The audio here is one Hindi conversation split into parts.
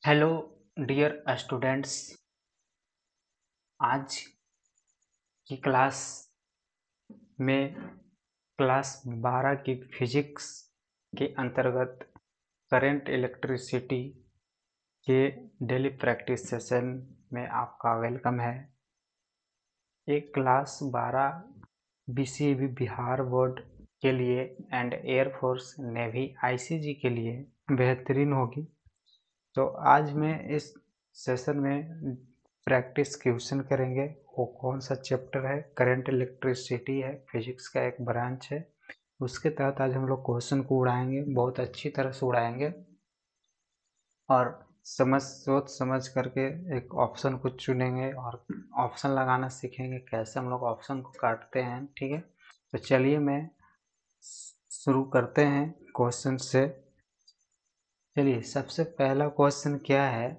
Hello dear students. आज की क्लास में क्लास 12 की फिजिक्स के अंतर्गत करंट इलेक्ट्रिसिटी के डेली प्रैक्टिस सेशन में आपका वेलकम है। एक क्लास 12 बीसीबी बिहार बोर्ड के लिए एंड एयरफोर्स नेवी आईसीजी के लिए बेहतरीन होगी। तो आज मैं इस सेशन में प्रैक्टिस क्वेश्चन करेंगे। वो कौन सा चैप्टर है? करंट इलेक्ट्रिसिटी है, फिजिक्स का एक ब्रांच है। उसके तहत आज हम लोग क्वेश्चन को उड़ाएंगे, बहुत अच्छी तरह से उड़ाएंगे और सोच समझ करके एक ऑप्शन को चुनेंगे और ऑप्शन लगाना सीखेंगे, कैसे हम लोग ऑप्शन को काटते हैं। ठीक है, तो चलिए मैं शुरू करते हैं क्वेश्चन से। चलिए, सबसे पहला क्वेश्चन क्या है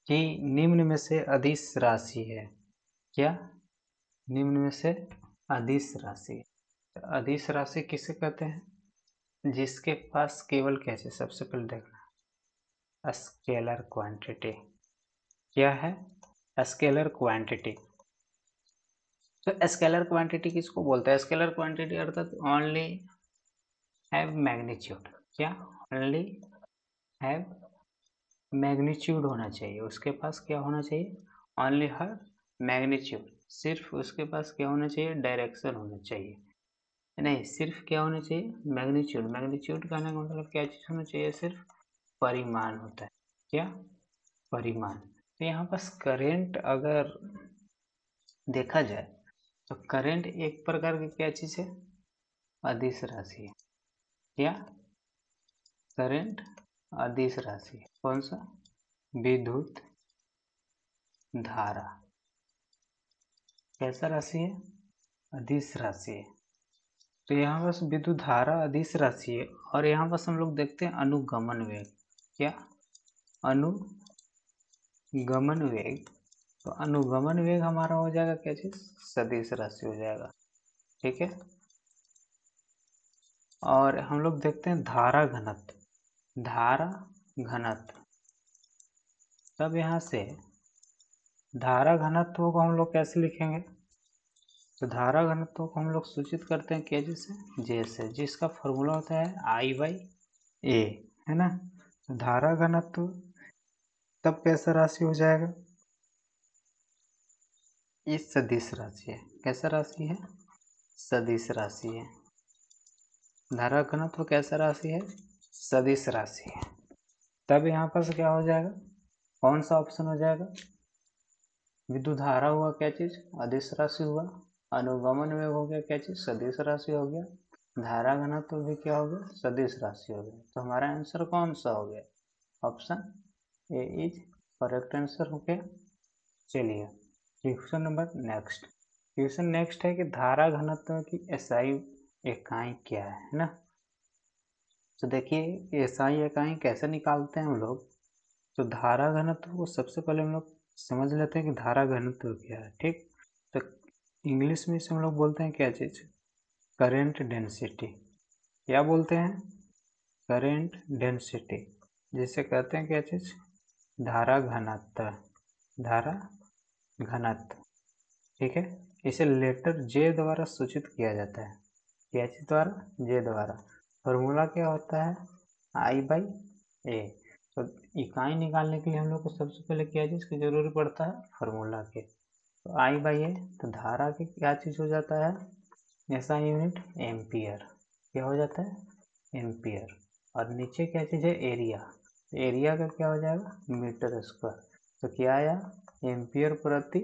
कि निम्न में से अदिश राशि है क्या? निम्न में से अदिश राशि। अदिश राशि किसे कहते हैं? जिसके पास केवल कैसे, सबसे पहले देखना स्केलर क्वांटिटी क्या है। स्केलर क्वांटिटी, तो स्केलर क्वांटिटी किसको बोलते हैं? स्केलर क्वांटिटी अर्थात ओनली हैव मैग्नीट्यूड। क्या? ओनली हैव मैग्नीट्यूड होना चाहिए, उसके पास क्या होना चाहिए? ओनली हर मैग्नीट्यूड, सिर्फ उसके पास क्या होना चाहिए? डायरेक्शन होना चाहिए। नहीं, सिर्फ क्या होना चाहिए? मैग्नीट्यूड। मैग्नीट्यूड कहने का मतलब क्या चीज होना चाहिए? सिर्फ परिमाण होता है। क्या? परिमाण। तो यहाँ पास करेंट अगर देखा जाए तो करेंट एक प्रकार की क्या चीज है? अदिश राशि है। क्या? करेंट अदिश राशि है। कौन सा? विद्युत धारा कैसा राशि है? अदिश राशि है। तो यहाँ बस विद्युत धारा अदिश राशि है और यहाँ बस हम लोग देखते हैं अनुगमन वेग। क्या? अनुगमन वेग। तो अनुगमन वेग हमारा हो जाएगा क्या चीज? सदिश राशि हो जाएगा। ठीक है, और हम लोग देखते हैं धारा घनत्व। धारा घनत्व, तब यहाँ से धारा घनत्व को हम लोग कैसे लिखेंगे? तो धारा घनत्व को हम लोग सूचित करते हैं क्या चीज से? जे से, जिसका फॉर्मूला होता है I/A, है ना। तो धारा घनत्व तब कैसा राशि हो जाएगा? ये सदिश राशि है। कैसा राशि है? सदिश राशि है। धारा घनत्व कैसा राशि है? सदिश राशि है। तब यहाँ पर क्या हो जाएगा? कौन सा ऑप्शन हो जाएगा? विद्युत धारा हुआ क्या चीज? अदिश राशि हुआ। अनुगमन वेग हो गया क्या चीज? सदिश राशि हो गया। धारा घनत्व भी क्या हो गया? सदिश राशि हो गया। तो हमारा आंसर कौन सा हो गया? Option A is correct answer हो गया। चलिए, question number next. Question next है कि धारा घनत्व की एसआई इकाई क्या है ना। तो देखिए, एसआई इकाई कैसे निकालते हैं हम लोग। तो धारा घनत्व को सबसे पहले हम लोग समझ लेते हैं कि धारा घनत्व क्या है। ठीक, तो इंग्लिश में इसे हम लोग बोलते हैं क्या चीज? Current density. क्या बोलते हैं? Current density. जिसे कहते हैं क्या चीज? धारा घनत्व। धारा घनत्व। ठीक है, इसे लेटर जे द्वारा सूचित किया जाता है। क्या चीज द्वारा? जे द्वारा। फॉर्मूला क्या होता है? I/A। तो इकाई निकालने के लिए हम लोग को सबसे पहले क्या चीज की जरूरत पड़ता है? फॉर्मूला के। तो I/A, तो धारा के क्या चीज हो जाता है? ऐसा यूनिट एम्पियर। क्या हो जाता है? एम्पियर। और नीचे क्या चीज है? एरिया। तो एरिया का क्या हो जाएगा? Metre square. तो क्या आया? एम्पियर प्रति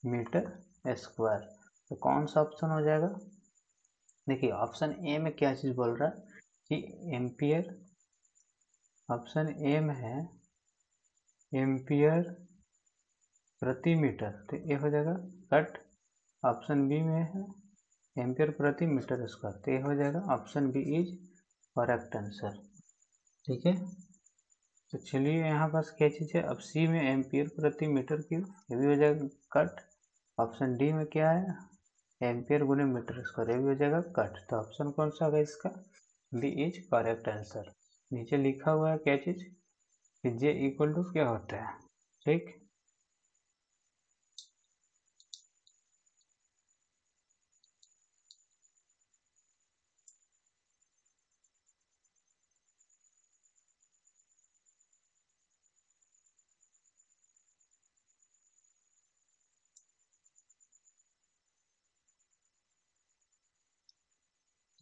मीटर स्क्वायर। तो कौन सा ऑप्शन हो जाएगा? देखिए, ऑप्शन ए में क्या चीज बोल रहा है कि एम्पियर। ऑप्शन ए में है एम्पियर प्रति मीटर, तो ये हो जाएगा कट। ऑप्शन बी में है एम्पियर प्रति मीटर स्क्वायर, तो ये हो जाएगा option B is correct answer. ठीक है, तो चलिए यहाँ पास क्या चीज है? अब सी में एम्पियर प्रति मीटर क्यूब, ये भी हो जाएगा कट। ऑप्शन डी में क्या है? एम्पियर गुने मीटर स्क्वायर, ये भी हो जाएगा कट। तो ऑप्शन कौन सा होगा इसका? B is correct answer. नीचे लिखा हुआ है क्या चीज कि जे इक्वल टू क्या होता है, ठीक।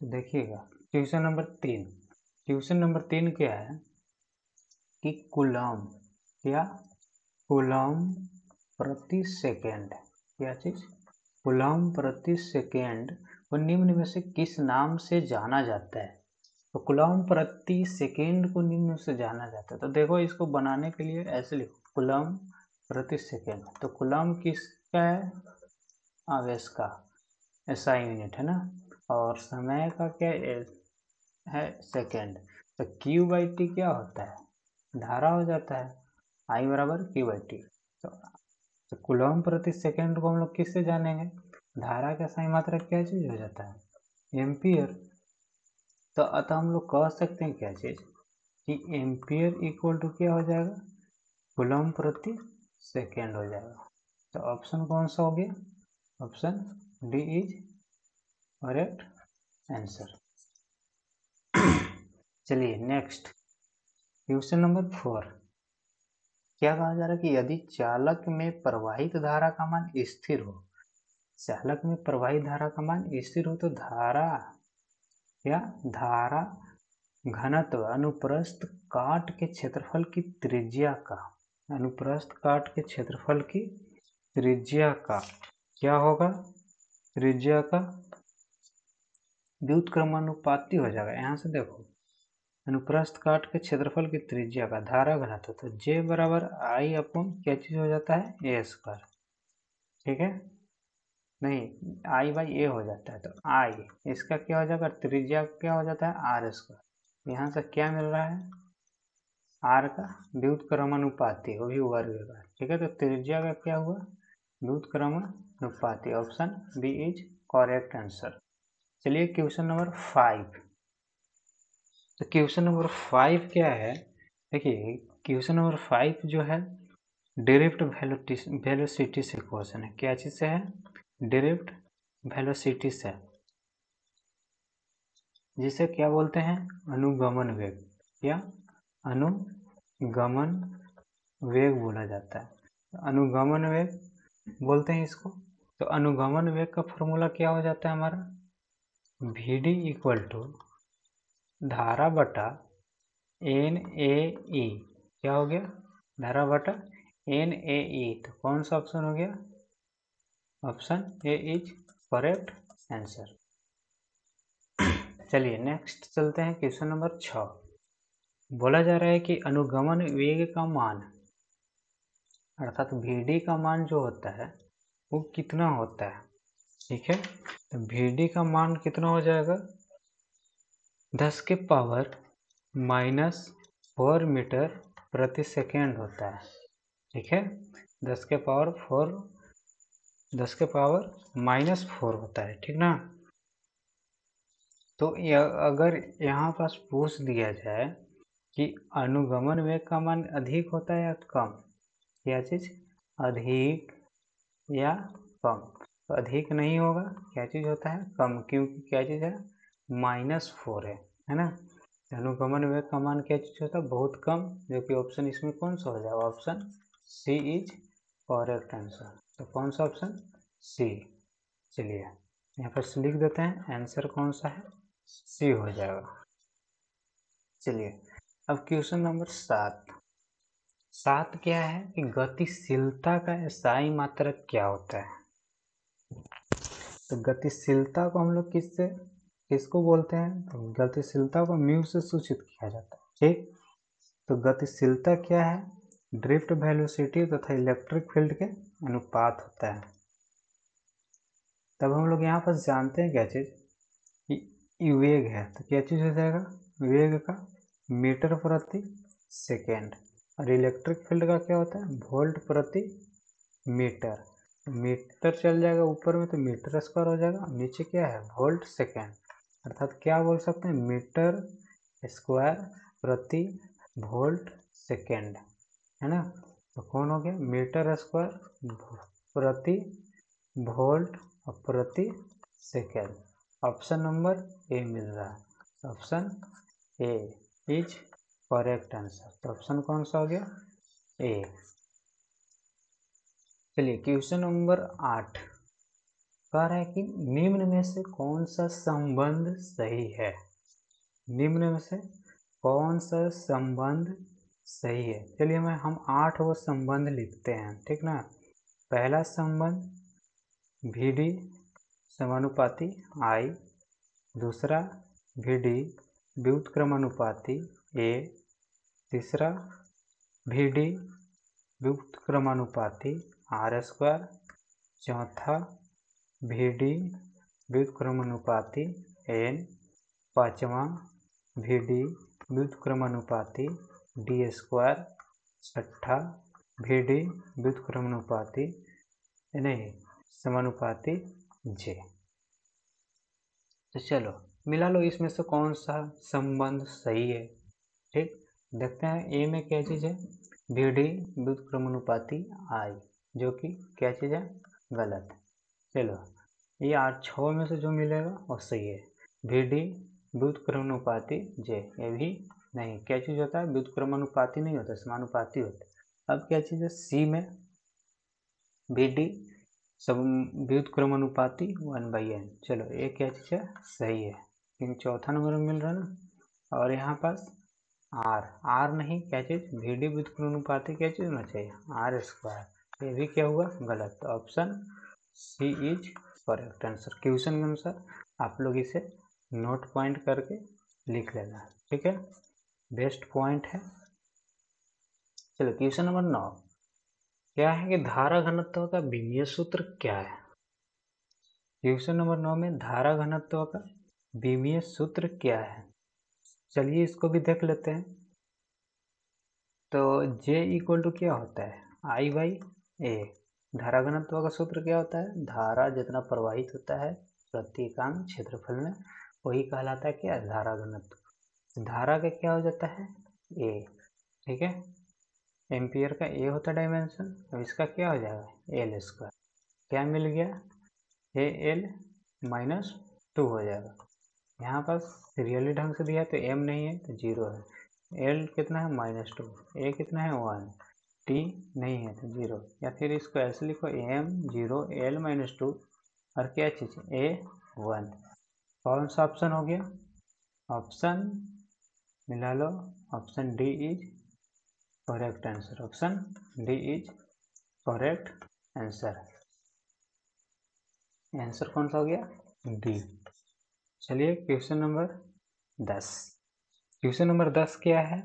तो देखिएगा क्वेश्चन नंबर 3 क्या है कि कूलम, क्या कूलम प्रति सेकेंड, क्या चीज कूलम प्रति सेकेंड को निम्न में से किस नाम से जाना जाता है। तो कूलम प्रति सेकेंड को निम्न में से जाना जाता है। तो देखो इसको बनाने के लिए ऐसे लिखो कूलम प्रति सेकेंड। तो कूलम किसका है, आवेश का, एसआई यूनिट है ना, और समय का क्या है सेकेंड। तो क्यू बाई टी क्या होता है, धारा हो जाता है, आई बराबर क्यू बाई टी। तो कूलम प्रति सेकेंड को हम लोग किससे जानेंगे, धारा का सही मात्रा क्या चीज हो जाता है, एम्पियर। तो अतः हम लोग कह सकते हैं क्या चीज कि एम्पियर इक्वल टू क्या हो जाएगा, कूलम प्रति सेकेंड हो जाएगा। तो ऑप्शन कौन सा हो गया, option D is correct answer. चलिए नेक्स्ट क्वेश्चन नंबर 4। क्या कहा जा रहा है कि यदि चालक में प्रवाहित धारा का मान स्थिर हो, चालक में प्रवाहित धारा का मान स्थिर हो तो धारा या धारा घनत्व अनुप्रस्थ काट के क्षेत्रफल की त्रिज्या का, अनुप्रस्थ काट के क्षेत्रफल की त्रिज्या का क्या होगा, त्रिज्या का व्युत्क्रमानुपाती हो जाएगा। यहाँ से देखो अनुप्रस्थ काट के क्षेत्रफल की त्रिज्या का धारा घनत्व, तो J बराबर आई अपॉन क्या चीज हो जाता है, ए स्क्वायर, ठीक है, नहीं आई बाई ए हो जाता है। तो आई इसका क्या हो जाएगा, त्रिज्या क्या हो जाता है आर स्क्वायर। यहाँ से क्या मिल रहा है, आर का व्युत्क्रमानुपाती, वो भी वर्ग का, ठीक है। तो त्रिज्या का क्या हुआ, व्युत्क्रमानुपाती। Option B is correct answer. चलिए क्वेश्चन नंबर 5। तो क्वेश्चन नंबर 5 क्या है, देखिए क्वेश्चन नंबर 5 जो है डायरेक्ट वेलोसिटी से क्वेश्चन है। क्या चीज से है, डायरेक्ट वेलोसिटी से, जिसे क्या बोलते हैं, अनुगमन वेग, या अनुगमन वेग बोला जाता है। अनुगमन वेग बोलते हैं इसको। तो अनुगमन वेग का फॉर्मूला क्या हो जाता है हमारा, वी डी इक्वल टू धारा बटा एन ए ई, क्या हो गया, धारा बटा एन ए ई। तो कौन सा ऑप्शन हो गया, option A is correct answer. चलिए नेक्स्ट चलते हैं क्वेश्चन नंबर 6। बोला जा रहा है कि अनुगमन वेग का मान, अर्थात वी डी का मान जो होता है वो कितना होता है, ठीक है। तो वी डी का मान कितना हो जाएगा, 10 के पावर -4 मीटर प्रति सेकेंड होता है, ठीक है। 10 के पावर -4 होता है, ठीक ना। तो अगर यहाँ पास पूछ दिया जाए कि अनुगमन वेग का मान अधिक होता है या कम, क्या चीज अधिक या कम, तो अधिक नहीं होगा, क्या चीज होता है कम, क्योंकि क्या चीज है -4 है ना। अनुगमन वेग का मान क्या चीज होता है, बहुत कम, जो कि ऑप्शन इसमें कौन सा हो जाएगा, option C is correct answer. तो कौन सा ऑप्शन, सी। चलिए यहाँ पर लिख देते हैं, आंसर कौन सा है, सी हो जाएगा। चलिए अब क्वेश्चन नंबर 7 क्या है कि गतिशीलता का SI मात्रक क्या होता है। तो गतिशीलता को हम लोग किसको बोलते हैं, तो गतिशीलता को म्यू से सूचित किया जाता है, ठीक। तो गतिशीलता क्या है, ड्रिफ्ट वेलोसिटी तथा इलेक्ट्रिक फील्ड के अनुपात होता है। तब हम लोग यहाँ पर जानते हैं क्या चीज कि वेग है, तो क्या चीज हो जाएगा, वेग का मीटर प्रति सेकेंड, और इलेक्ट्रिक फील्ड का क्या होता है, वोल्ट प्रति मीटर। मीटर चल जाएगा ऊपर में तो मीटर स्क्वायर हो जाएगा, नीचे क्या है वोल्ट सेकेंड, अर्थात क्या बोल सकते हैं मीटर स्क्वायर प्रति वोल्ट सेकेंड, है ना। तो कौन हो गया, मीटर स्क्वायर प्रति वोल्ट और प्रति सेकेंड। ऑप्शन नंबर ए मिल रहा है, option A is correct answer. तो ऑप्शन कौन सा हो गया, ए। चलिए क्वेश्चन नंबर 8 कह रहा है कि निम्न में से कौन सा संबंध सही है। निम्न में से कौन सा संबंध सही है। चलिए हम 8 वो संबंध लिखते हैं, ठीक ना। पहला संबंध VD समानुपाती I, दूसरा VD व्युत्क्रमानुपाती A, तीसरा VD व्युत्क्रमानुपाती R², चौथा VD व्युत्क्रमानुपाती N, पांचवा VD व्युत्क्रमानुपाती D², छठा VD व्युत्क्रमानुपाती नहीं समानुपाती J। तो चलो मिला लो इसमें से कौन सा संबंध सही है। ठीक, देखते हैं ए में क्या चीज़ है, VD व्युत्क्रमानुपाती I, जो कि क्या चीज़ है, गलत। चलो ये 6 में से जो मिलेगा वो सही है। VD व्युत्क्रमानुपाती J, ये भी नहीं। क्या चीज़ होता है, व्युत्क्रमानुपाती नहीं होता, समानुपाती होता है। अब क्या चीज़ है, सी में VD सब व्युत्क्रमानुपाती 1/n। चलो ये क्या चीज़ है, सही है, लेकिन चौथा नंबर में मिल रहा है ना। और यहाँ पास R नहीं, क्या चीज़, VD व्युत्क्रमानुपाती क्या चीज़ होना चाहिए, R²। ये भी क्या हुआ, गलत। तो option C is correct answer. Question के अनुसार आप लोग इसे नोट पॉइंट करके लिख लेना, ठीक है, बेस्ट पॉइंट है। चलो क्वेश्चन नंबर 9 क्या है कि धारा घनत्व का विमीय सूत्र क्या है। क्वेश्चन नंबर 9 में धारा घनत्व का विमीय सूत्र क्या है। चलिए इसको भी देख लेते हैं। तो J इक्वल टू क्या होता है, I/A। धारा घनत्व का सूत्र क्या होता है, धारा जितना प्रवाहित होता है प्रति इकाई क्षेत्रफल में, वही कहलाता है क्या, धारा घनत्व। धारा का क्या हो जाता है, A, ठीक है। एम्पियर का A होता है डायमेंशन, अब इसका क्या हो जाएगा, L²। क्या मिल गया, AL -2 हो जाएगा। यहाँ पर सीरियली ढंग से दिया है तो M नहीं है तो 0 है। L कितना है, -2, A कितना है 1, T नहीं है तो 0। या फिर इसको ऐसे लिखो, M 0 L -2 और क्या चीज़, A1। कौन सा ऑप्शन हो गया, ऑप्शन मिला लो, option D is correct answer. Option D is correct answer. Answer कौन सा हो गया, डी। चलिए क्वेश्चन नंबर 10। क्वेश्चन नंबर 10 क्या है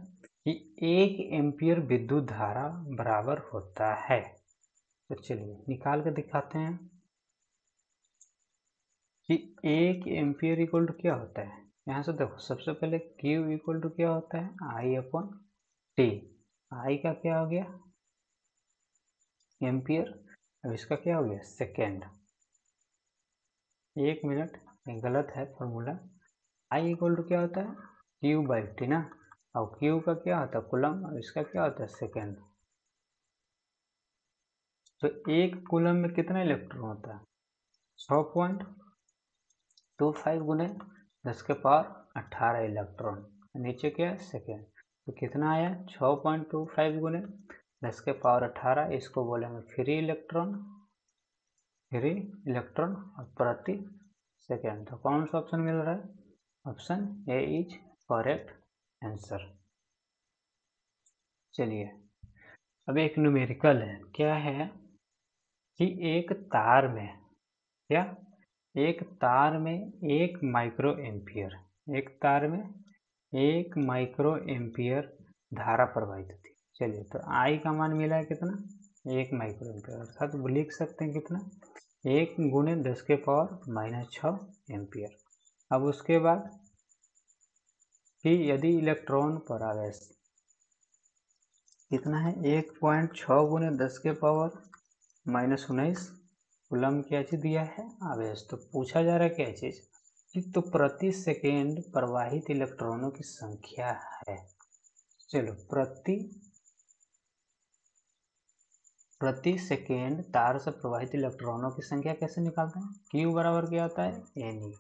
कि 1 एम्पियर विद्युत धारा बराबर होता है। तो चलिए निकाल के दिखाते हैं कि 1 एम्पियर इक्वल टू क्या होता है। यहाँ से देखो, सबसे पहले Q इक्वल टू क्या होता है, I/T। I का क्या हो गया, एम्पियर, अब इसका क्या हो गया, सेकेंड। 1 मिनट, गलत है फॉर्मूला। I इक्वल टू क्या होता है, Q/T ना, और Q का क्या होता है, कूलम, और इसका क्या होता है, सेकेंड। तो 1 कूलम में कितना इलेक्ट्रॉन होता है, 6.25 गुने 10⁻18 इलेक्ट्रॉन। नीचे क्या है, सेकेंड। तो कितना आया, 6.25 गुने 10⁻18, इसको बोलेंगे फ्री इलेक्ट्रॉन प्रति सेकेंड। तो कौन सा ऑप्शन मिल रहा है, option A is correct answer. चलिए अब एक न्यूमेरिकल है, क्या है कि एक तार में, क्या, एक तार में 1 माइक्रो एम्पियर, एक तार में 1 माइक्रो एम्पियर धारा प्रवाहित होती है। चलिए तो आई का मान मिला है कितना, 1 माइक्रो एम्पियर, अर्थात तो लिख सकते हैं कितना, 1 गुने 10⁻⁻6 एम्पियर। अब उसके बाद कि यदि इलेक्ट्रॉन पर आवेश कितना है, 1.6 गुने 10⁻⁻19 कूलम क्या चीज दिया है, आवेश। तो पूछा जा रहा है क्या चीज कि तो प्रति सेकेंड प्रवाहित इलेक्ट्रॉनों की संख्या है। चलो, प्रति सेकेंड तार से प्रवाहित इलेक्ट्रॉनों की संख्या कैसे निकालते हैं? Q बराबर क्या होता है? Ne।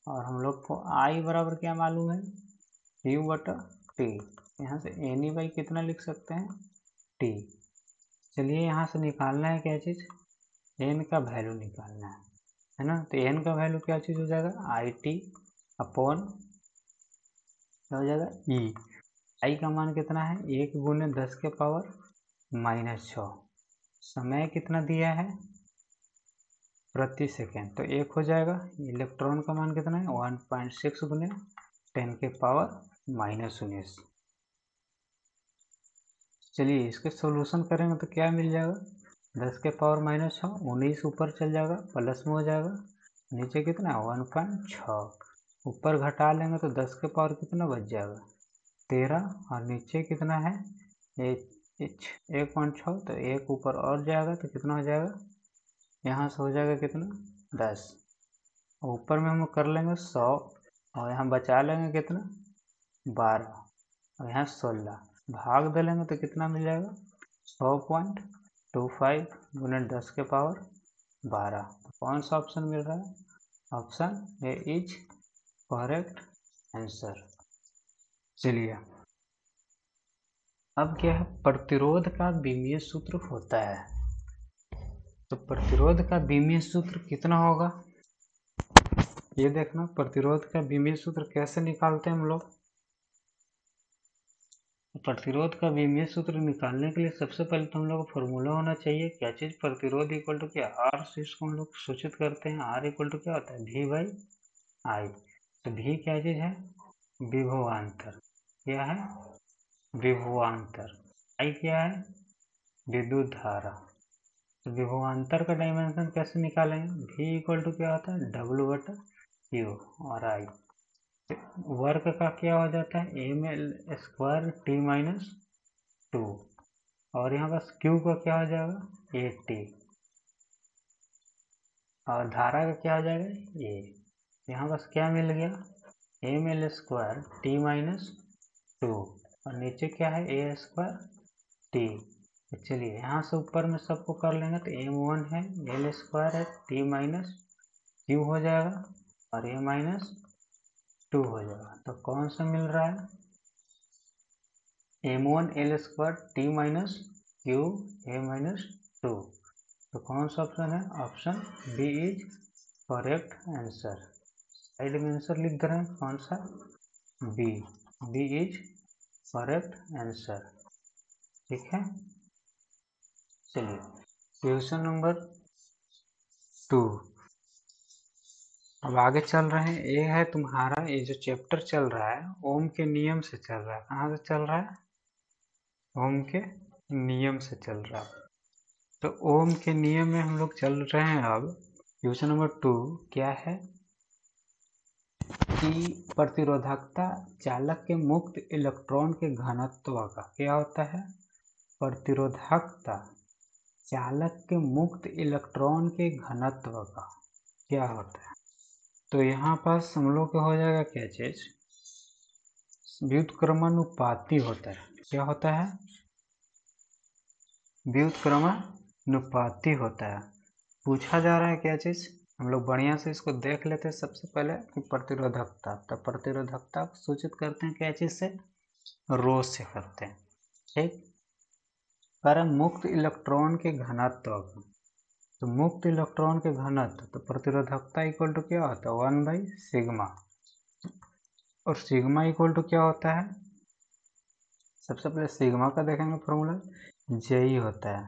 और हम लोग को I बराबर क्या मालूम है? Q बटा T। यहाँ से Ne बाई कितना लिख सकते हैं? T। चलिए, यहाँ से निकालना है क्या चीज़? N का वैल्यू निकालना है ना? तो N का वैल्यू क्या चीज़ हो जाएगा? IT अपॉन क्या हो जाएगा? E। I का मान कितना है? 1 गुने 10 के पावर -6। समय कितना दिया है? प्रति सेकेंड, तो 1 हो जाएगा। इलेक्ट्रॉन का मान कितना है? 1.6 गुने 10 के पावर -19। चलिए, इसके सॉल्यूशन करेंगे तो क्या मिल जाएगा? 10 के पावर -6, 19 ऊपर चल जाएगा, प्लस में हो जाएगा। नीचे कितना? 1.6। ऊपर घटा लेंगे तो 10 के पावर कितना बच जाएगा? 13। और नीचे कितना है? 1.6, तो 1 ऊपर और जाएगा तो कितना हो जाएगा? यहाँ से हो जाएगा कितना? 10। ऊपर में हम कर लेंगे 100, और यहाँ बचा लेंगे कितना? 12, और यहाँ 16। भाग दे लेंगे तो कितना मिल जाएगा? 100.25 गुने 10 के पावर 12। तो कौन सा ऑप्शन मिल रहा है? Option A is correct answer. चलिए, अब क्या है? प्रतिरोध का विमीय सूत्र होता है। तो प्रतिरोध का विमीय सूत्र कितना होगा? ये देखना, प्रतिरोध का विमीय सूत्र कैसे निकालते हैं हम लोग। प्रतिरोध का विमीय सूत्र निकालने के लिए सबसे पहले तो हम लोग को फॉर्मूला होना चाहिए। क्या चीज? प्रतिरोध इक्वल टू क्या? आर से इसको हम लोग सूचित करते हैं। आर इक्वल टू क्या होता है? V by I. तो V क्या चीज है? विभवांतर। क्या है? विभवांतर। I क्या है? विद्युत धारा। तो विभवांतर का डायमेंशन कैसे निकालेंगे? V इक्वल टू क्या होता है? W बटा Q। और I वर्क का क्या हो जाता है? ml² T-2। और यहाँ बस Q का क्या हो जाएगा? 80। और धारा का क्या हो जाएगा? A। यहाँ बस क्या मिल गया? ml² T-2। और नीचे क्या है? a² T। चलिए, यहाँ से ऊपर में सबको कर लेंगे तो m1 है, l² है, T-Q हो जाएगा, और a-2 हो जाएगा। तो कौन सा मिल रहा है? m1 l² T-Q a-2। तो कौन सा ऑप्शन है? Option B is correct answer. Side में आंसर लिख दे रहे हैं। कौन सा? B is correct answer. ठीक है। चलिए, क्वेश्चन नंबर 2। अब आगे चल रहे हैं। ये है तुम्हारा, ये जो चैप्टर चल रहा है ओम के नियम से चल रहा है। कहाँ से चल रहा है? ओम के नियम से चल रहा है। तो ओम के नियम में हम लोग चल रहे हैं। अब क्वेश्चन नंबर 2 क्या है कि प्रतिरोधकता चालक के मुक्त इलेक्ट्रॉन के घनत्व का क्या होता है? प्रतिरोधकता चालक के मुक्त इलेक्ट्रॉन के घनत्व का क्या होता है? तो यहाँ पास हम लोग का हो जाएगा क्या चीज? व्युत्क्रमानुपाती होता है। क्या होता है? व्युत्क्रमानुपाती होता है। पूछा जा रहा है क्या चीज? हम लोग बढ़िया से इसको देख लेते हैं। सबसे पहले कि प्रतिरोधकता, तो प्रतिरोधकता को सूचित करते हैं क्या चीज से? रो से करते हैं। ठीक। पर मुक्त इलेक्ट्रॉन के घनत्व, तो मुक्त इलेक्ट्रॉन के घनत्व, तो प्रतिरोधकता इक्वल टू क्या होता है? 1/सिग्मा। और सिग्मा इक्वल टू क्या होता है? सबसे पहले सिग्मा का देखेंगे फॉर्मूला, J होता है।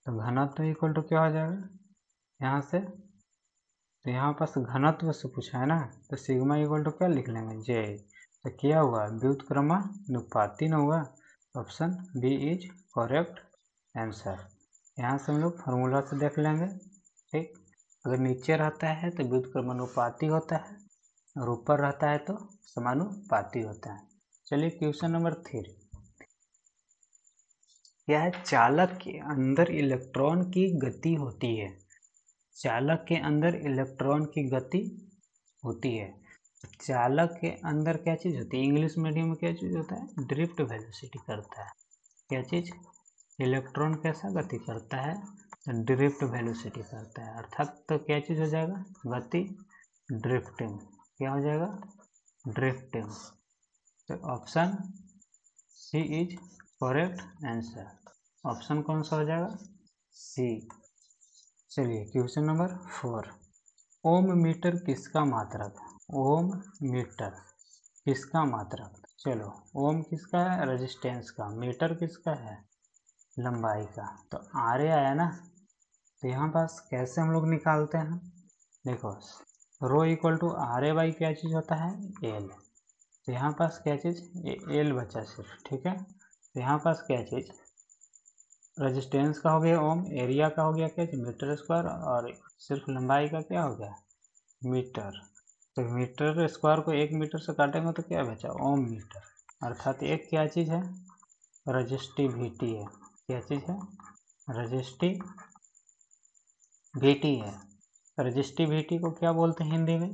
तो घनत्व इक्वल टू क्या हो जाएगा यहाँ से? तो यहाँ पास घनत्व से पूछा है ना, तो सिग्मा इक्वल टू क्या लिख लेंगे? J। तो क्या हुआ? व्युत्क्रमानुपाती न हुआ। Option B is correct answer. यहाँ से हम लोग फार्मूला से देख लेंगे। ठीक। अगर नीचे रहता है तो व्युत्क्रमानुपाती होता है, और ऊपर रहता है तो समानुपाती होता है। चलिए, क्वेश्चन नंबर 3 क्या है? चालक के अंदर इलेक्ट्रॉन की गति होती है। चालक के अंदर इलेक्ट्रॉन की गति होती है। चालक के अंदर क्या चीज़ होती है, इंग्लिश मीडियम में क्या चीज़ होता है, ड्रिफ्ट वेलोसिटी करता है। क्या चीज़, इलेक्ट्रॉन कैसा गति करता है, ड्रिफ्ट वेलोसिटी करता है। अर्थात तो क्या चीज़ हो जाएगा, गति ड्रिफ्टिंग। क्या हो जाएगा, ड्रिफ्टिंग। तो option C is correct answer. Option कौन सा हो जाएगा, सी। चलिए क्वेश्चन नंबर 4, ओम मीटर किसका मात्रक है, ओम मीटर किसका मात्रक। चलो, ओम किसका है, रेजिस्टेंस का, मीटर किसका है, लंबाई का। तो आर ए आया ना, तो यहाँ पास कैसे हम लोग निकालते हैं, देखो rho equal to R A by क्या चीज़ होता है, एल। तो यहाँ पास क्या चीज़, एल बचा सिर्फ, ठीक है। तो यहाँ पास क्या चीज़, रेजिस्टेंस का हो गया ओम, एरिया का हो गया क्या, मीटर स्क्वायर, और सिर्फ लंबाई का क्या हो गया, मीटर। तो मीटर स्क्वायर को 1 मीटर से काटेंगे तो क्या बचा, ओम मीटर। अर्थात एक क्या चीज़ है, रजिस्टिविटी है। क्या चीज़ है, रजिस्टिविटी है। रजिस्टिविटी को क्या बोलते हैं हिंदी में,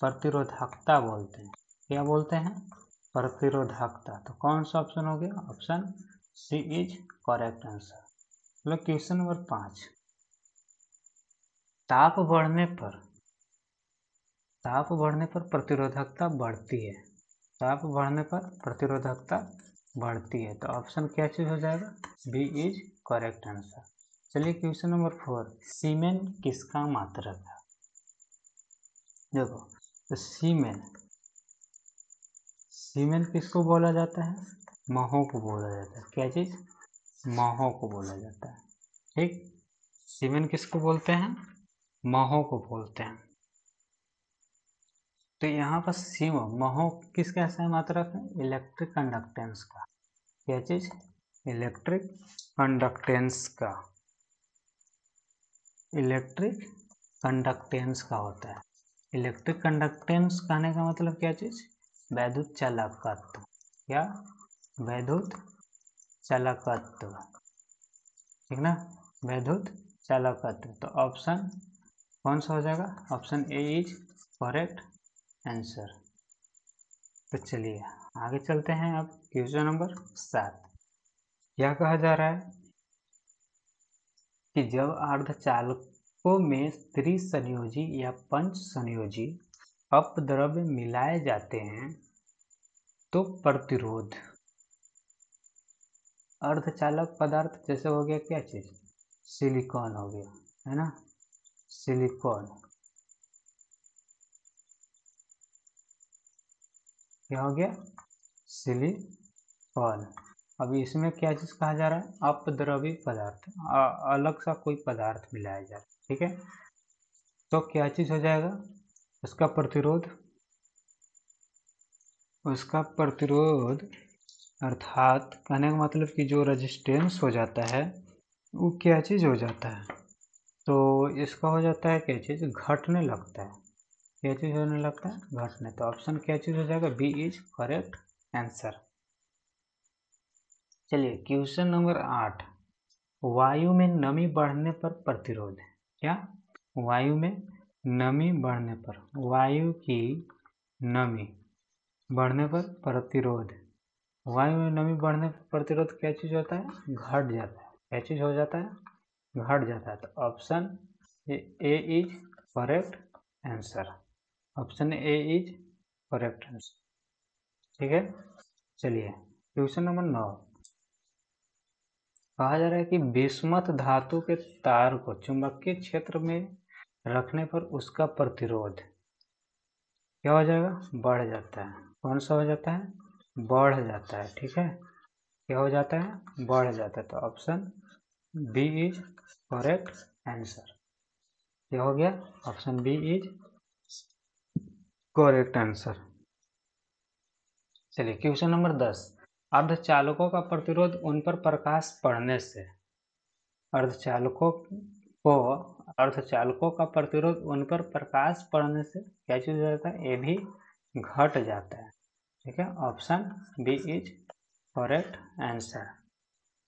प्रतिरोधकता बोलते हैं। क्या बोलते हैं, प्रतिरोधकता। तो कौन सा ऑप्शन हो गया, option C is correct answer. चलो क्वेश्चन नंबर 5, ताप बढ़ने पर प्रतिरोधकता बढ़ती है, ताप बढ़ने पर प्रतिरोधकता बढ़ती है। तो ऑप्शन क्या चीज़ हो जाएगा, बी इज करेक्ट आंसर। चलिए क्वेश्चन नंबर 4, सीमेन किसका मात्रक है। देखो, तो सीमेन किसको बोला जाता है, महों को बोला जाता है। क्या चीज़, महों को बोला जाता है, ठीक। सीमेन किसको बोलते हैं, महों को बोलते हैं। तो यहाँ पर सीम महो किसका ऐसा मात्रक है, इलेक्ट्रिक कंडक्टेंस का। क्या चीज, इलेक्ट्रिक कंडक्टेंस का, इलेक्ट्रिक कंडक्टेंस का होता है। इलेक्ट्रिक कंडक्टेंस कहने का मतलब क्या चीज, वैद्युत चालकत्व। क्या, वैद्युत चालकत्व, ठीक ना, वैद्युत चालकत्व। तो ऑप्शन कौन सा हो जाएगा, option A is correct answer. तो चलिए आगे चलते हैं। अब क्वेश्चन नंबर 7, क्या कहा जा रहा है कि जब अर्धचालकों में त्रिसंयोजी या पंच संयोजी अपद्रव्य मिलाए जाते हैं तो प्रतिरोध, अर्धचालक पदार्थ जैसे हो गया क्या चीज, सिलिकॉन हो गया, है ना, सिलिकॉन। क्या हो गया, सिलिकॉन। अभी इसमें क्या चीज कहा जा रहा है, अपद्रवी पदार्थ, अलग सा कोई पदार्थ मिलाया जा रहा है, ठीक है। तो क्या चीज हो जाएगा, उसका प्रतिरोध, अर्थात कहने का मतलब कि जो रेजिस्टेंस हो जाता है वो क्या चीज हो जाता है, तो इसका हो जाता है क्या चीज, घटने लगता है। क्या चीज होने लगता है, घटने। तो ऑप्शन क्या चीज हो जाएगा, बी इज करेक्ट आंसर। चलिए क्वेश्चन नंबर 8, वायु में नमी बढ़ने पर प्रतिरोध। क्या, वायु में नमी बढ़ने पर, वायु की नमी बढ़ने पर प्रतिरोध, वायु में नमी बढ़ने पर प्रतिरोध क्या चीज होता है, घट जाता है। क्या चीज हो जाता है, घट जाता है। तो option A is correct answer, option A is correct answer, ठीक है। चलिए क्वेश्चन नंबर 9, कहा जा रहा है कि बिस्मथ धातु के तार को चुंबकीय क्षेत्र में रखने पर उसका प्रतिरोध क्या हो जाएगा, बढ़ जाता है। कौन सा हो जाता है, बढ़ जाता है, ठीक है। क्या हो जाता है, बढ़ जाता है। तो option B is correct answer. क्या हो गया, option B is correct answer. चलिए क्वेश्चन नंबर 10, अर्धचालकों का प्रतिरोध उन पर प्रकाश पड़ने से, अर्धचालकों अर्धचालकों का प्रतिरोध उन पर प्रकाश पड़ने से क्या चीज हो जाता है, ये भी घट जाता है, ठीक है। Option B is correct answer.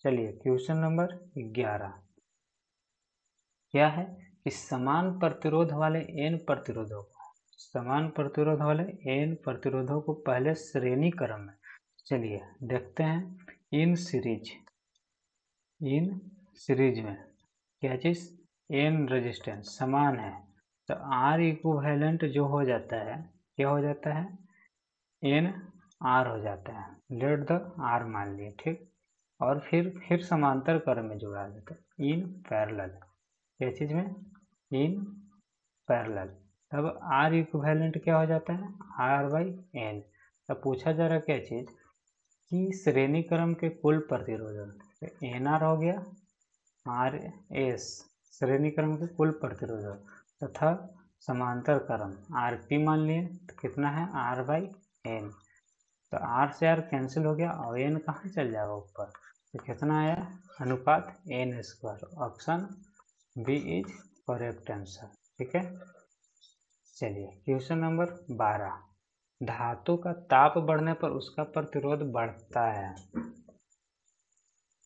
चलिए क्वेश्चन नंबर 11, क्या है कि समान प्रतिरोध वाले n प्रतिरोधों को समान प्रतिरोध वाले n प्रतिरोधों को पहले श्रेणी क्रम में, चलिए देखते हैं। इन सीरीज में क्या चीज, n रेजिस्टेंस समान है, तो R इक्विवेलेंट जो हो जाता है, क्या हो जाता है, n R हो जाता है। लेट द R मान लिए, ठीक। और फिर समांतर क्रम में जोड़ा जाता है इन पैरेलल, क्या चीज में, इन पैरेलल। तब R इक्विवेलेंट क्या हो जाता है, R/N। तब पूछा जा रहा क्या चीज कि श्रेणी क्रम के कुल प्रतिरोध, तो NR हो गया, RS श्रेणी क्रम के कुल प्रतिरोध तथा समांतर क्रम RP मान लिए, तो कितना है, R/N। तो R से R कैंसिल हो गया और N कहाँ चल जाएगा ऊपर, तो कितना आया, अनुपात N²। Option B is correct answer, ठीक है। चलिए क्वेश्चन नंबर 12, धातु का ताप बढ़ने पर उसका प्रतिरोध बढ़ता है।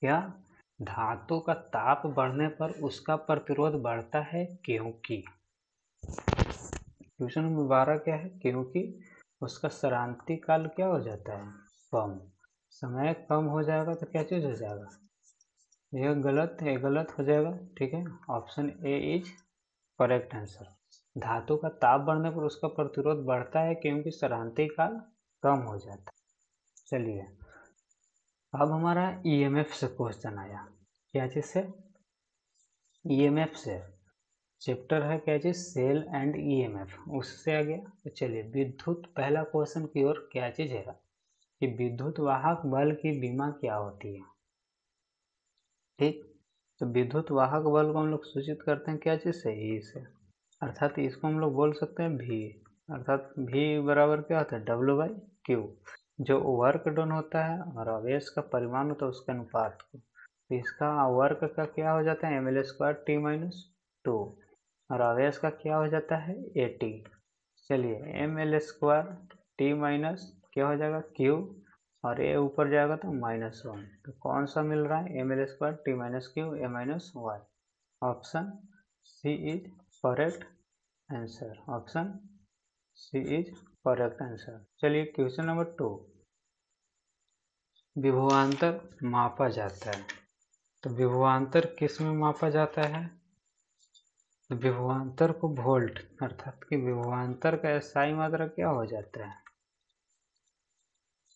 क्या, धातु का ताप बढ़ने पर उसका प्रतिरोध बढ़ता है क्योंकि, क्वेश्चन नंबर 12 क्या है, क्योंकि उसका सरांति काल क्या हो जाता है, कम। समय कम हो जाएगा तो क्या चीज हो जाएगा, यह गलत हो जाएगा, ठीक है। Option A is correct answer. धातु का ताप बढ़ने पर उसका प्रतिरोध बढ़ता है क्योंकि सरांति काल कम हो जाता है। चलिए अब हमारा ईएमएफ से क्वेश्चन आया, क्या चीज से, ईएमएफ से। चैप्टर है क्या चीज, सेल एंड ईएमएफ, उससे आ गया। तो चलिए विद्युत, पहला क्वेश्चन की ओर क्या चीज है कि विद्युत वाहक बल की विमा क्या होती है, ठीक। तो विद्युत वाहक बल को हम लोग सूचित करते हैं क्या चीज से, ई से, अर्थात इसको हम लोग बोल सकते हैं भी, अर्थात भी बराबर क्या होता है, W/Q। जो वर्क डन होता है और आवेश का परिमाण होता है उसका अनुपात को, तो इसका वर्क का क्या हो जाता है, mL²T-2 और आवेश का क्या हो जाता है, AT। चलिए mL² क्या हो जाएगा, Q, और A ऊपर जाएगा तो -1, तो कौन सा मिल रहा है, mL²T-Q A-1। Option C is correct answer, option C is correct answer. चलिए क्वेश्चन नंबर 2, विभवांतर मापा जाता है। तो विभवांतर किस में मापा जाता है, तो विभवांतर को वोल्ट, अर्थात कि विभवांतर का SI मात्रा क्या हो जाता है,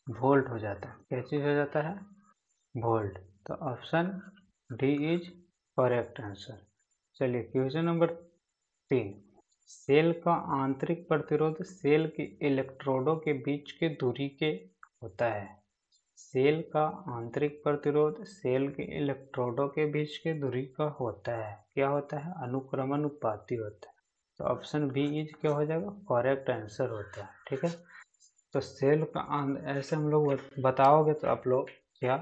वोल्ट हो जाता है। क्या चीज हो जाता है, वोल्ट। तो option D is correct answer. चलिए क्वेश्चन नंबर 3, सेल का आंतरिक प्रतिरोध सेल के इलेक्ट्रोडों के बीच के दूरी के होता है। सेल का आंतरिक प्रतिरोध सेल के इलेक्ट्रोडों के बीच के दूरी का होता है, क्या होता है, अनुक्रमानुपाती होता है। तो ऑप्शन बी इज क्या हो जाएगा, करेक्ट आंसर होता है, ठीक है। तो सेल का ऐसे हम लोग बताओगे तो आप लोग क्या,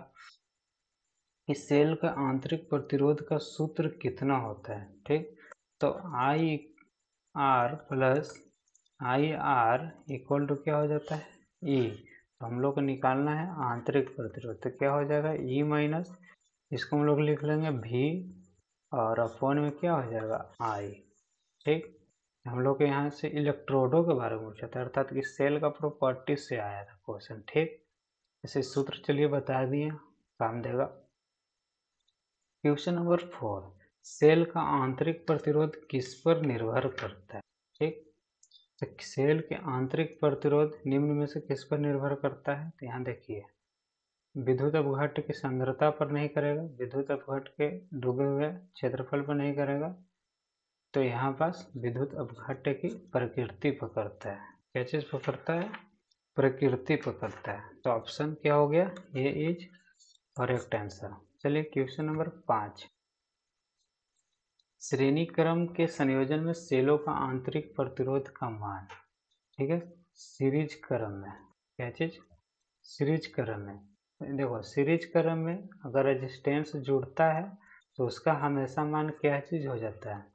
कि सेल का आंतरिक प्रतिरोध का सूत्र कितना होता है, ठीक। तो IR plus IR equal to क्या हो जाता है, E। तो हम लोग को निकालना है आंतरिक प्रतिरोध, तो क्या हो जाएगा, E माइनस, इसको हम लोग लिख लेंगे V और अपॉन में क्या हो जाएगा, I, ठीक। हम लोग के यहाँ से इलेक्ट्रोडों के बारे में पूछा था, अर्थात कि सेल का प्रॉपर्टी से आया था क्वेश्चन, ठीक। ऐसे सूत्र चलिए बता दिए, काम देगा। क्वेश्चन नंबर 4, सेल का आंतरिक प्रतिरोध किस पर निर्भर करता है, ठीक। तो सेल के आंतरिक प्रतिरोध निम्न में से किस पर निर्भर करता है, तो यहाँ देखिए, विद्युत अपघट्य की सांद्रता पर नहीं करेगा, विद्युत अपघट्य के डूबे हुए क्षेत्रफल पर नहीं करेगा, तो यहाँ पास विद्युत अपघट्य की प्रकृति पकड़ता है। क्या चीज पकड़ता है, प्रकृति पकड़ता है। तो ऑप्शन क्या हो गया, ये इज करेक्ट आंसर। चलिए क्वेश्चन नंबर 5, श्रेणी क्रम के संयोजन में सेलों का आंतरिक प्रतिरोध का मान, ठीक है, सीरीज क्रम में, क्या चीज, सीरीज क्रम में। देखो सीरीज क्रम में अगर रेजिस्टेंस जुड़ता है तो उसका हमेशा मान क्या चीज हो जाता है,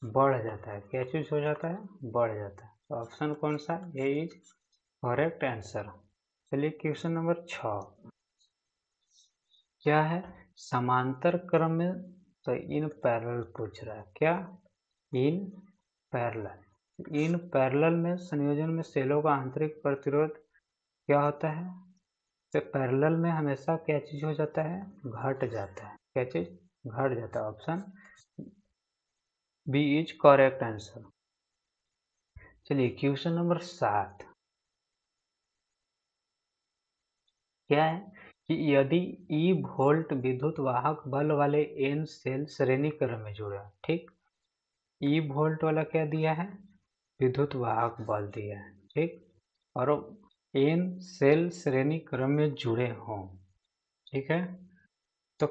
बढ़ जाता है। क्या चीज हो जाता है, बढ़ जाता है। तो ऑप्शन कौन सा, ए इज करेक्ट आंसर। चलिए क्वेश्चन नंबर 6, क्या है, समांतर क्रम में, तो इन पैरेलल पूछ रहा है, क्या, इन पैरेलल। इन पैरेलल में संयोजन में सेलों का आंतरिक प्रतिरोध क्या होता है? तो पैरेलल में हमेशा क्या चीज हो जाता है? घट जाता है। क्या चीज? घट जाता है। Option B is correct answer. चलिए क्वेश्चन नंबर 7 क्या है कि यदि ई वोल्ट विद्युत वाहक बल वाले एन सेल श्रेणी क्रम में जुड़े, ठीक, ई वोल्ट वाला क्या दिया है? विद्युत वाहक बल दिया है, ठीक, और एन सेल श्रेणी क्रम में जुड़े हों, ठीक है, तो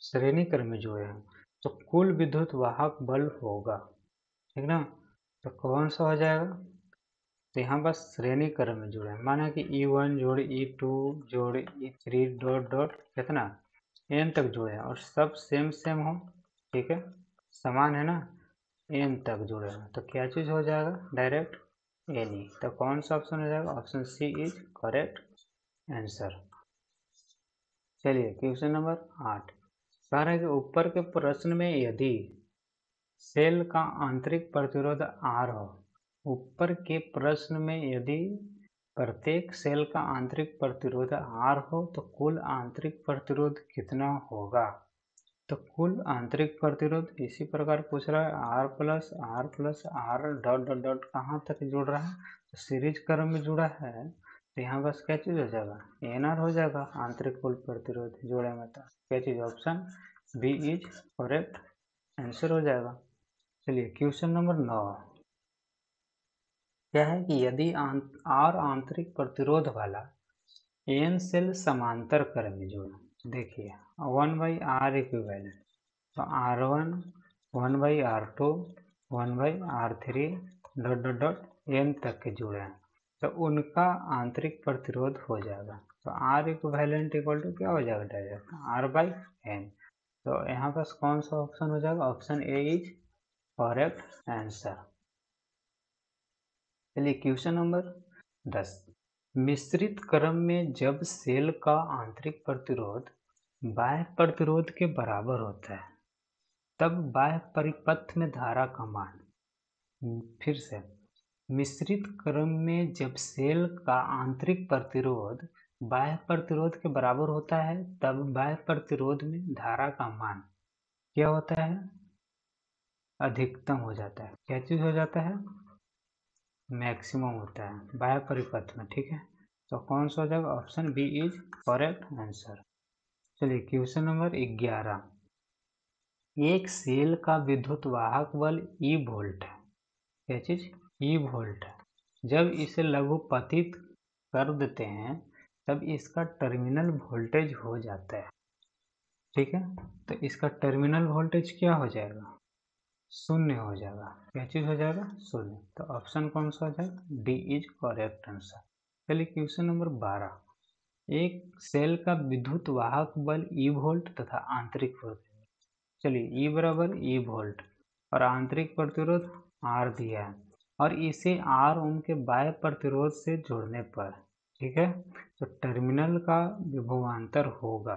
श्रेणी क्रम में जुड़े हों तो कुल विद्युत वाहक बल होगा, ठीक ना, तो कौन सा हो जाएगा? तो यहाँ बस श्रेणी क्रम में जुड़े हैं, माना कि E1 जोड़ E2 जोड़ E3 डॉट डॉट कितना n तक जुड़े हैं और सब सेम सेम हो, ठीक है, समान है ना, n तक जुड़े हैं तो क्या चीज हो जाएगा? Direct any. तो कौन सा ऑप्शन हो जाएगा? Option C is correct answer. चलिए क्वेश्चन नंबर 8 कह रहा है कि ऊपर के प्रश्न में यदि सेल का आंतरिक प्रतिरोध R हो, ऊपर के प्रश्न में यदि प्रत्येक सेल का आंतरिक प्रतिरोध R हो तो कुल आंतरिक प्रतिरोध कितना होगा? तो कुल आंतरिक प्रतिरोध इसी प्रकार पूछ रहा है, R plus R dot dot dot कहाँ तक जुड़ रहा है? तो सीरीज क्रम में जुड़ा है तो यहाँ बस क्या चीज हो जाएगा? NR हो जाएगा आंतरिक कुल प्रतिरोध जोड़े में, तो क्या चीज? Option B is correct answer हो जाएगा। चलिए क्वेश्चन नंबर 9 क्या है कि यदि आर आंतरिक प्रतिरोध वाला एन सेल समांतर क्रम में जुड़ा, देखिए 1/R इक्विवेलेंट, तो R1 1/R2 1/R3 dot dot dot N तक के जुड़े हैं तो उनका आंतरिक प्रतिरोध हो जाएगा, तो R इक्विवेलेंट इक्वल टू क्या हो जाएगा? Direct R/N। तो यहाँ पास कौन सा ऑप्शन हो जाएगा? Option A is correct answer. चलिए क्वेश्चन नंबर 10 मिश्रित क्रम में जब सेल का आंतरिक प्रतिरोध बाह्य प्रतिरोध के बराबर होता है तब बाह्य परिपथ में धारा का मान, फिर से, मिश्रित क्रम में जब सेल का आंतरिक प्रतिरोध बाह्य प्रतिरोध के बराबर होता है तब बाह्य प्रतिरोध में धारा का मान क्या होता है? अधिकतम हो जाता है। क्या चीज हो जाता है? मैक्सिमम होता है बाह्य परिपथ में, ठीक है, तो कौन सा हो जाएगा? Option B is correct answer. चलिए क्वेश्चन नंबर 11 एक सेल का विद्युत वाहक बल ई वोल्ट है, क्या चीज? ई वोल्ट है, जब इसे लघुपतित कर देते हैं तब इसका टर्मिनल वोल्टेज हो जाता है, ठीक है, तो इसका टर्मिनल वोल्टेज क्या हो जाएगा? शून्य हो जाएगा। क्या चीज हो जाएगा? शून्य। तो ऑप्शन कौन सा हो जाएगा? D is correct answer. चलिए क्वेश्चन नंबर 12 एक सेल का विद्युत वाहक बल ई वोल्ट तथा आंतरिक प्रतिरोध, चलिए ई बराबर ई वोल्ट और आंतरिक प्रतिरोध आर दिया है और इसे आर ओम के बाह्य प्रतिरोध से जोड़ने पर, ठीक है, तो टर्मिनल का विभवांतर होगा,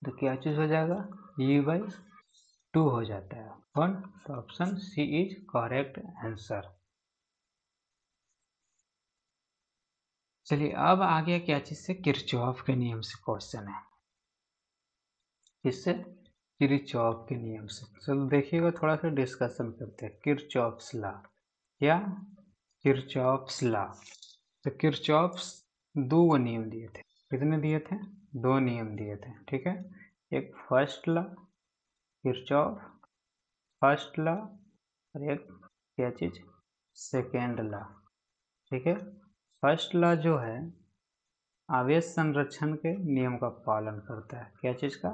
तो क्या चीज हो जाएगा? E/2 हो जाता है वन, तो option C is correct answer. चलिए अब आ गया क्या चीज से? किरचॉफ के नियम से क्वेश्चन है, किससे? किरचॉफ के नियम से। चलो देखिएगा, थोड़ा सा डिस्कशन करते हैं। किरचॉफ्स लॉ, क्या? Kirchhoff's law. तो किरचॉफ्स दो नियम दिए थे, कितने दिए थे? दो नियम दिए थे, ठीक है, एक first law Kirchhoff first law और एक क्या चीज? सेकेंड लॉ, ठीक है। फर्स्ट लॉ जो है आवेश संरक्षण के नियम का पालन करता है, क्या चीज का?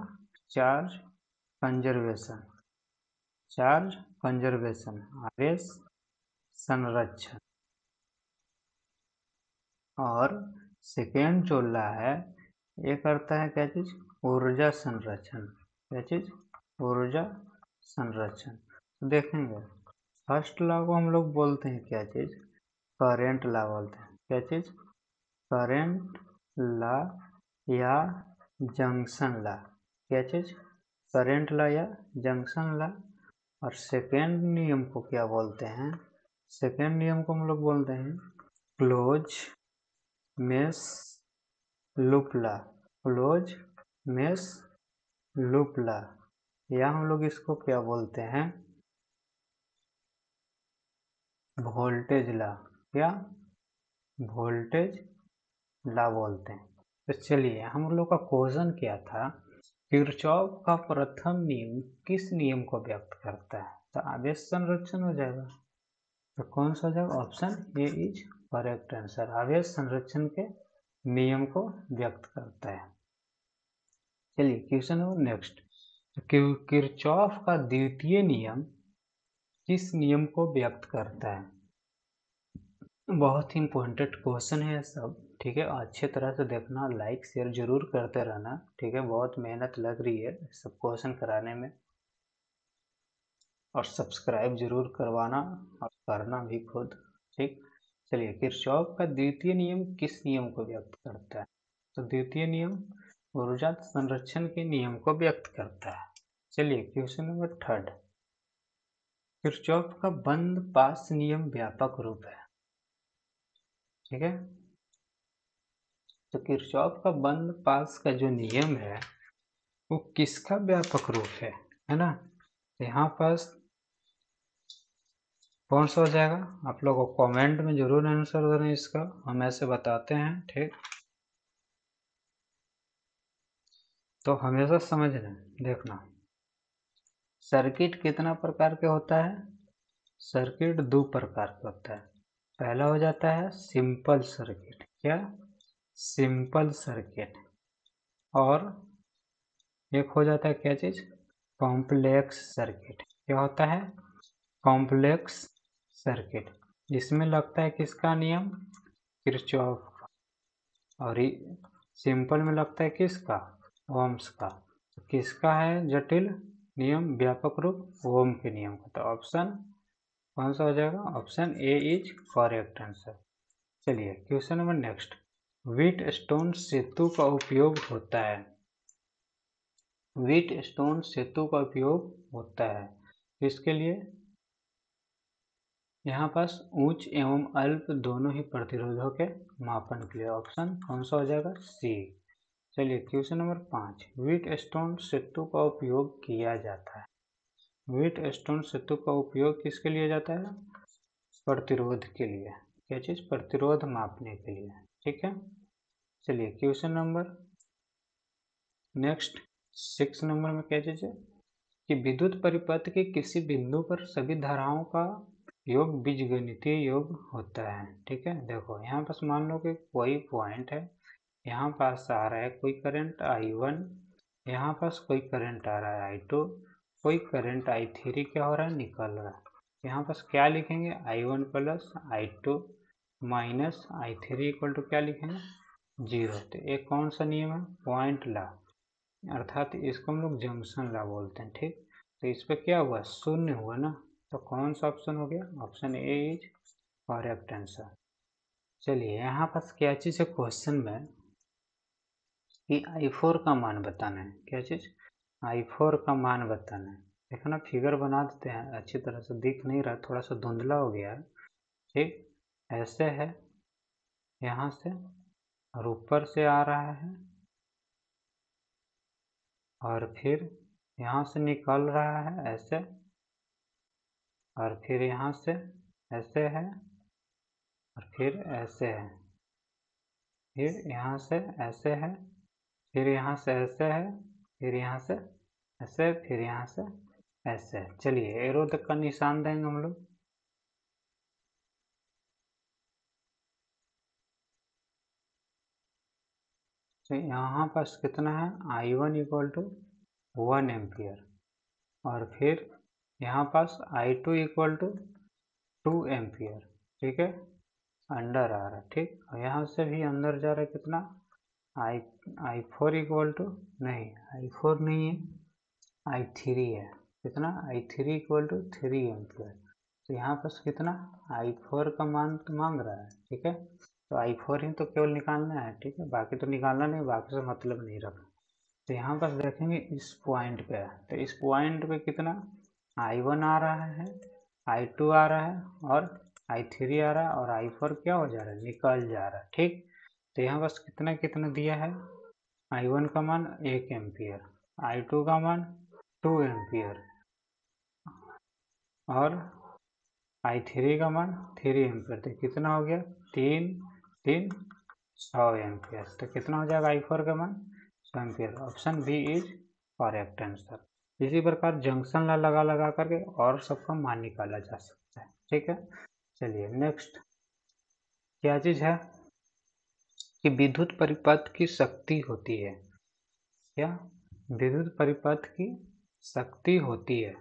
चार्ज कंजर्वेशन, चार्ज कंजर्वेशन, आवेश संरक्षण। और सेकेंड जो लॉ है ये करता है क्या चीज? ऊर्जा संरक्षण, क्या चीज? ऊर्जा संरक्षण। तो देखेंगे फर्स्ट लॉ को हम लोग बोलते हैं क्या चीज? करेंट लॉ बोलते हैं, क्या चीज? करेंट लॉ या जंक्शन लॉ, क्या चीज? करेंट लॉ या जंक्शन लॉ। और सेकेंड नियम को क्या बोलते हैं? सेकेंड नियम को हम लोग बोलते हैं close mesh loop law. Close mesh loop law, या हम लोग इसको क्या बोलते हैं? Voltage law. क्या? वोल्टेज लॉ बोलते हैं। तो चलिए, हम लोग का क्वेश्चन क्या था? किरचॉफ का प्रथम नियम किस नियम को व्यक्त करता है? तो आवेश संरक्षण हो जाएगा। तो कौन सा हो जाएगा? Option A is correct answer. आवेश संरक्षण के नियम को व्यक्त करता है। चलिए क्वेश्चन नंबर नेक्स्ट। किरचॉफ का द्वितीय नियम किस नियम को व्यक्त करता है? बहुत ही इम्पोर्टेंट क्वेश्चन है सब, ठीक है। अच्छे तरह से देखना, लाइक शेयर जरूर करते रहना, ठीक है। बहुत मेहनत लग रही है सब क्वेश्चन कराने में, और सब्सक्राइब जरूर करवाना और करना भी खुद, ठीक। चलिए, किरचॉफ का द्वितीय नियम किस नियम को व्यक्त करता है? तो द्वितीय नियम ऊर्जा संरक्षण के नियम को व्यक्त करता है। चलिए क्वेश्चन नंबर थर्ड। किरचॉफ का बंद पास नियम व्यापक रूप है, ठीक है। तो किरचॉफ का बंद पास का जो नियम है वो किसका व्यापक रूप है ना। यहाँ पास कौन सा हो जाएगा? आप लोग को कमेंट में जरूर आंसर देना इसका, हम ऐसे बताते हैं, ठीक। तो हमेशा समझना, देखना, सर्किट कितना प्रकार के होता है? सर्किट दो प्रकार का होता है। पहला हो जाता है सिंपल सर्किट। क्या? Simple circuit. और एक हो जाता है क्या चीज? Complex circuit. क्या होता है? Complex circuit. इसमें लगता है किसका नियम? किरचॉफ का। और सिंपल में लगता है किसका? ओम्स का। तो किसका है जटिल नियम व्यापक रूप? ओम के नियम का। तो ऑप्शन कौन सा हो जाएगा? Option A is correct answer. चलिए question number next. Wheatstone सेतु का उपयोग होता है। व्हीट स्टोन सेतु का उपयोग होता है किसके लिए? यहाँ पास उच्च एवं अल्प दोनों ही प्रतिरोधों के मापन के लिए। ऑप्शन कौन सा हो जाएगा? सी। चलिए क्वेश्चन नंबर 5। व्हीट स्टोन सेतु का उपयोग किया जाता है। व्हीट स्टोन सेतु का उपयोग किसके लिए जाता है? प्रतिरोध के लिए। क्या चीज? प्रतिरोध मापने के लिए, ठीक है। चलिए क्वेश्चन नंबर नेक्स्ट 6 नंबर में क्या चीज है कि विद्युत परिपथ के किसी बिंदु पर सभी धाराओं का योग बीजगणितीय योग होता है, ठीक है। देखो यहाँ पास मान लो कि कोई पॉइंट है, यहाँ पास आ रहा है कोई करंट I1, यहाँ पास कोई करंट आ रहा है I2, कोई करंट I3 क्या हो रहा है? निकल रहा है। यहाँ पास क्या लिखेंगे? I1 plus I2 minus I3 equal to क्या लिखेंगे? 0। तो एक कौन सा नियम है? पॉइंट लॉ, अर्थात इसको हम लोग जंक्शन लॉ बोलते हैं, ठीक। तो इस पर क्या हुआ? शून्य हुआ ना। तो कौन सा ऑप्शन हो गया? Option A is correct answer. चलिए यहाँ पास क्या चीज़ है क्वेश्चन में कि I4 का मान बताना है। क्या चीज़? I4 का मान बताना है। देखो ना, फिगर बना देते हैं, अच्छी तरह से दिख नहीं रहा, थोड़ा सा धुंधला हो गया है, ठीक। ऐसे है यहाँ से, और ऊपर से आ रहा है, और फिर यहाँ से निकल रहा है ऐसे, और फिर यहाँ से ऐसे है, और फिर ऐसे है, फिर यहाँ से ऐसे है, फिर यहाँ से ऐसे है, फिर यहाँ से ऐसे, फिर यहाँ से ऐसे। चलिए एरो तक का निशान देंगे हम लोग। तो यहाँ पास कितना है? I1 इक्वल टू 1 एम्पियर, और फिर यहाँ पास I2 इक्वल टू 2 एम्पियर, ठीक है। अंडर आ रहा है, ठीक। और यहाँ से भी अंदर जा रहा है कितना? I4 इक्वल टू, नहीं I4 नहीं है, I3 है। कितना? I3 equal to 3 ampere. तो यहाँ पास कितना? I4 का मान तो मांग रहा है, ठीक है। तो I4 ही तो केवल निकालना है, ठीक है, बाकी तो निकालना नहीं, बाकी से मतलब नहीं रखना। तो यहाँ पास देखेंगे इस पॉइंट पे है, तो इस पॉइंट पे कितना? I1 आ रहा है, I2 आ रहा है और I3 आ रहा है और I4 क्या हो जा रहा है, निकल जा रहा है। ठीक, तो यहाँ बस कितना कितना दिया है, I1 का मान 1 एम्पियर, I2 का मान 2 एम्पियर और I3 का मान 3 एम्पियर। तो कितना हो गया, 3 3 6 एम्पियर। तो कितना हो जाएगा I4 का मान 6 ampere. Option B is correct answer. इसी प्रकार जंक्शन लगा करके और सबका मान निकाला जा सकता है। ठीक है, चलिए नेक्स्ट क्या चीज है कि विद्युत परिपथ की शक्ति होती है। क्या विद्युत परिपथ की शक्ति होती है।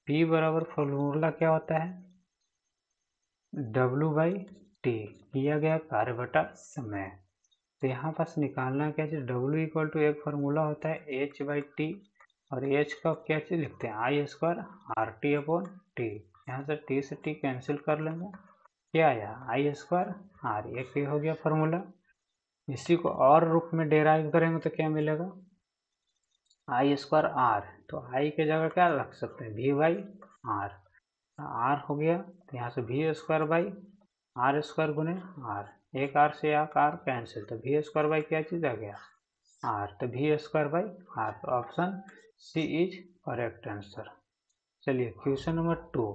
P बराबर फॉर्मूला क्या होता है, W/T, किया गया कार्य बटा समय। तो यहाँ पास निकालना क्या चीज, W इक्वल टू एक फार्मूला होता है H/T और H का क्या चीज लिखते हैं, I² RT/T। यहाँ से T से T कैंसिल कर लेंगे, क्या आया I² R, एक हो गया फार्मूला। इसी को और रूप में डेराइव करेंगे तो क्या मिलेगा, I² R, तो I के जगह क्या रख सकते हैं, V/R, R हो गया तो यहाँ से V² गुने R, एक R से एक R कैंसिल, तो V² क्या चीज आ गया R, तो V²/R। तो option C is correct answer. चलिए क्वेश्चन नंबर 2,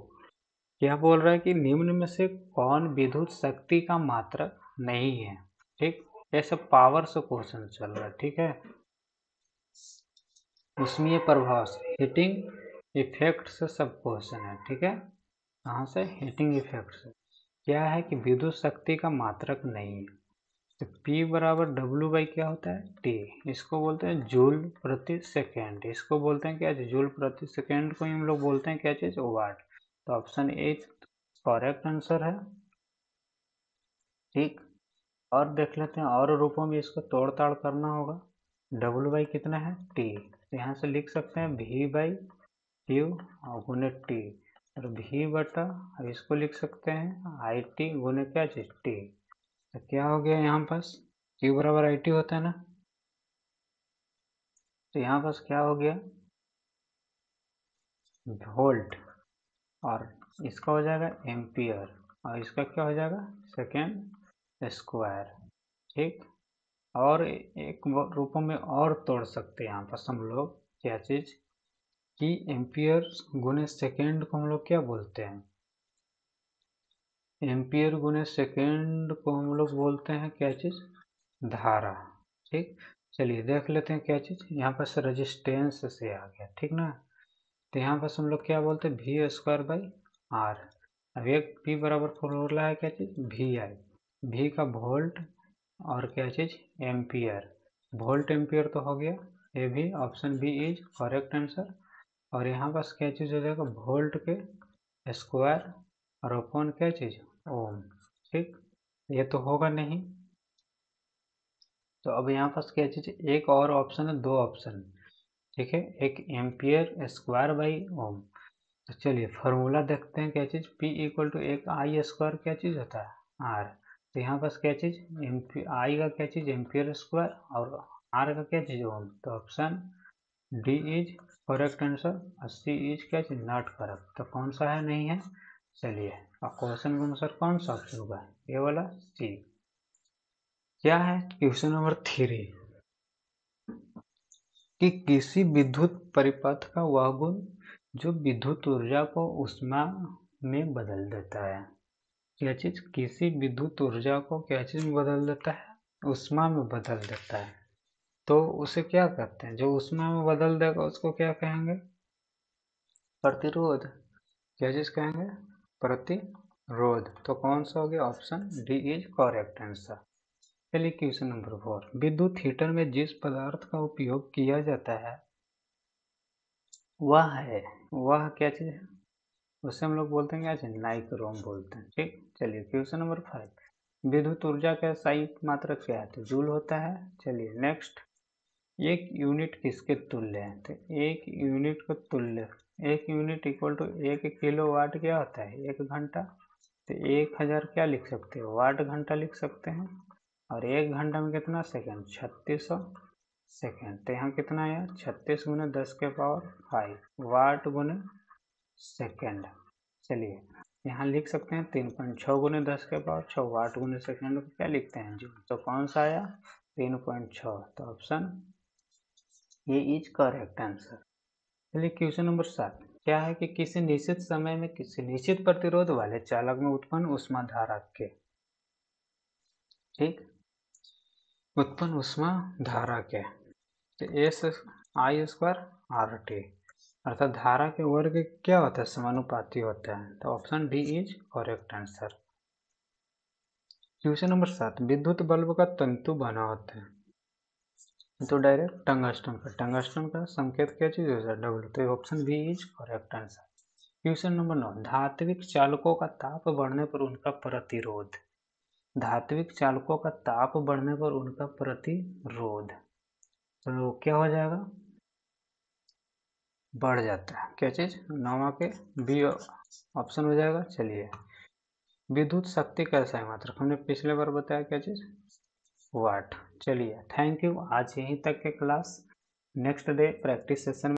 क्या बोल रहा है कि निम्न में से कौन विद्युत शक्ति का मात्रक नहीं है। ठीक, ये सब पावर से क्वेश्चन चल रहा है। ठीक है, उष्मीय प्रभाव से, हीटिंग इफेक्ट से सब क्वेश्चन है। ठीक है, कहाँ से, हीटिंग इफेक्ट से। क्या है कि विद्युत शक्ति का मात्रक नहीं है। तो P बराबर W/ क्या होता है, T, इसको बोलते हैं जूल प्रति सेकेंड, इसको बोलते हैं क्या, जूल प्रति सेकेंड को हम लोग बोलते हैं क्या चीज, वाट। तो ऑप्शन ए करेक्ट आंसर है। ठीक, और देख लेते हैं और रूपों में इसको तोड़ ताड़ करना होगा। W/ कितना है, T, तो यहाँ से लिख सकते हैं V/Q और गुने T, और V बटा, अब इसको लिख सकते हैं IT गुने क्या चीज, T। तो क्या हो गया यहाँ पास, Q बराबर IT होता है ना, तो यहाँ पास क्या हो गया वोल्ट, और इसका हो जाएगा एम्पियर, और इसका क्या हो जाएगा सेकेंड स्क्वायर। ठीक, और एक रूपों में और तोड़ सकते हैं यहाँ पर हम लोग, क्या चीज कि एम्पियर गुने सेकेंड को हम लोग क्या बोलते हैं, एम्पियर गुने सेकेंड को हम लोग बोलते हैं क्या चीज, धारा। ठीक, चलिए देख लेते हैं क्या चीज, यहाँ पर रेजिस्टेंस से आ गया। ठीक ना, तो यहाँ पर हम लोग क्या बोलते हैं, V²/R। अब एक P बराबर फॉर्मूला है क्या चीज, VI, V का वोल्ट और क्या चीज एम्पियर, वोल्ट एम्पियर तो हो गया, ये भी option B is correct answer. और यहाँ पास क्या चीज हो जाएगा, वोल्ट के स्क्वायर और अपॉन क्या चीज ओम। ठीक, ये तो होगा नहीं, तो अब यहाँ पास क्या चीज, एक और ऑप्शन है, दो ऑप्शन। ठीक है, एक एम्पियर स्क्वायर बाई ओम। तो चलिए फॉर्मूला देखते हैं क्या चीज, P इक्वल टू एक I² क्या चीज होता है R, तो यहाँ पास क्या चीज I का क्या चीज एम्पियर स्क्वायर और R का क्या चीज ओम। तो option D is correct answer और सी इज क्या चीज नॉट करेक्ट। तो कौन सा है, नहीं है। चलिए अब क्वेश्चन के अनुसार कौन सा ऑप्शन होगा, ये वाला सी। क्या है क्वेश्चन नंबर 3, कि किसी विद्युत परिपथ का वह गुण जो विद्युत ऊर्जा को ऊष्मा में बदल देता है। क्या चीज, किसी विद्युत ऊर्जा को क्या चीज में बदल देता है, ऊष्मा में बदल देता है। तो उसे क्या कहते हैं, जो ऊष्मा में बदल देगा उसको क्या कहेंगे, प्रतिरोध। क्या चीज कहेंगे, प्रतिरोध। तो कौन सा हो गया, option D is correct answer. चलिए क्वेश्चन नंबर 4, विद्युत हीटर में जिस पदार्थ का उपयोग किया जाता है वह क्या चीज है, उसे हम लोग बोलते हैं क्या चीज, नाइक्रोम बोलते हैं। ठीक, चलिए क्वेश्चन नंबर 5, विद्युत ऊर्जा का सही मात्रक क्या है, तो जूल होता है। चलिए नेक्स्ट, एक यूनिट किसके तुल्य है, तो एक यूनिट को तुल्य, एक यूनिट इक्वल टू 1 किलोवाट क्या होता है, 1 घंटा। तो 1000 क्या लिख सकते हो, वाट घंटा लिख सकते हैं। और 1 घंटा में कितना सेकेंड, 3600 सेकेंड। तो यहाँ कितना आया, 36 गुने 10 के पावर 5 वाट गुने सेकेंड। चलिए यहाँ लिख सकते हैं 3.6 गुने 10 के पावर 6 वाट गुने सेकेंड को क्या लिखते हैं जूल। तो कौन सा आया 3.6, तो ऑप्शन ये इज करेक्ट आंसर। चलिए क्वेश्चन नंबर 7 क्या है कि किसी निश्चित समय में किसी निश्चित प्रतिरोध वाले चालक में उत्पन्न ऊष्मा धारा के, ठीक, उत्पन्न ऊष्मा धारा के S I square R T, अर्थात धारा के वर्ग क्या होता है समानुपाती होता है। तो option D is correct answer. Question number 7 विद्युत बल्ब का तंतु बना होता है तो डायरेक्ट टंगस्टन का संकेत क्या चीज होता है डब्ल्यू, तो option B is correct answer. Question number 9 धात्विक चालकों का ताप बढ़ने पर उनका प्रतिरोध, धात्विक चालकों का ताप बढ़ने पर उनका प्रतिरोध तो क्या हो जाएगा बढ़ जाता है, क्या चीज 9 के बी ऑप्शन हो जाएगा। चलिए विद्युत शक्ति कैसा है मात्रक, हमने पिछले बार बताया क्या चीज वाट। चलिए थैंक यू, आज यहीं तक के class, next day practice session